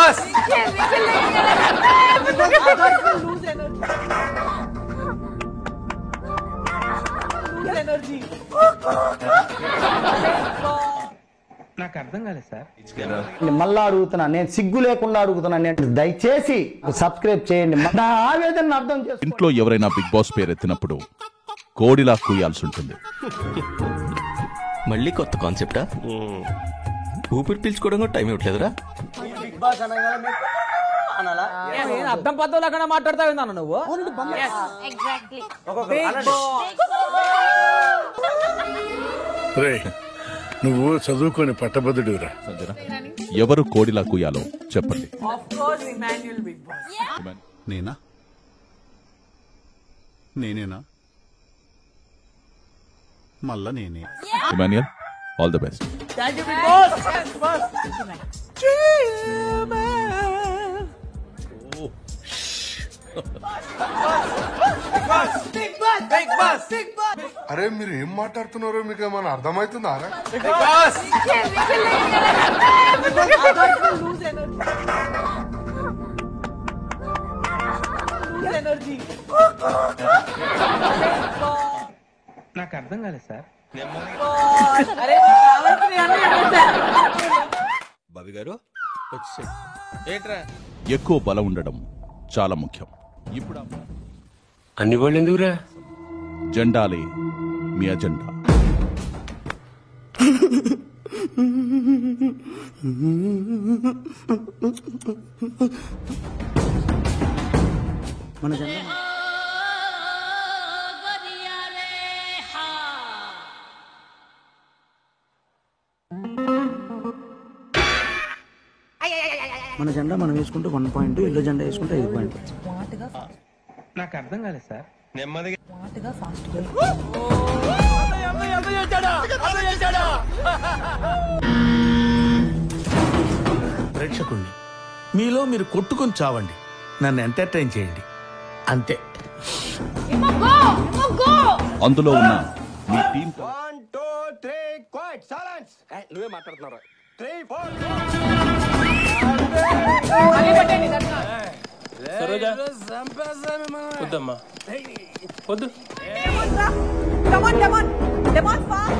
Boss నాకు అర్థం కాలేదు సార్. మళ్ళా అడుగుతున్నా, నేను సిగ్గు లేకుండా అడుగుతున్నా, నేను దయచేసి సబ్స్క్రైబ్ చేయండి. నా ఆవేదన అర్థం చేసుకోండి. ఇంట్లో ఎవరైనా బిగ్ బాస్ పేరు ఎత్తినప్పుడు కోడిలా కూయాల్సి ఉంటుంది. మళ్ళీ కొత్త కాన్సెప్టా? ఊపిరి పీల్చుకోవడం కూడా టైం ఇవ్వట్లేదురా. అర్థం పద్ధతిలో మాట్లాడతావు నువ్వు. నువ్వు చదువుకొని పట్టభద్రుడిరా. ఎవరు కోడిలా కూయాలో చెప్పండి. నేనా? నేనేనా? మళ్ళా నేనే. Emmanuel, all the best. అరే మీరు ఏం మాట్లాడుతున్నారో మీకు ఏమైనా అర్థమవుతుందా? నాకు అర్థం కాలేదు సార్. బాబీ గారు ఏంట్రా? ఎక్కువ బలం ఉండడం చాలా ముఖ్యం. ఇప్పుడు అన్ని వాళ్ళు ఎందుకురా? జెండాలే మీ అజెండా. మన జెండా మన జెండా మనం వేసుకుంటే 1 పాయింట్, ఇల్లు జెండా వేసుకుంటే 5 పాయింట్. నాకు అర్థం కాలేదు సార్. ప్రేక్షకుణ్ణి మీలో మీరు కొట్టుకొని చావండి, నన్ను ఎంటర్టైన్ చేయండి అంతే. అందులో ఉన్న మీ టీం నువ్వే మాట్లాడుతున్నారా? వద్దమ్మా, వద్దు. Come on, come on, come on, fast.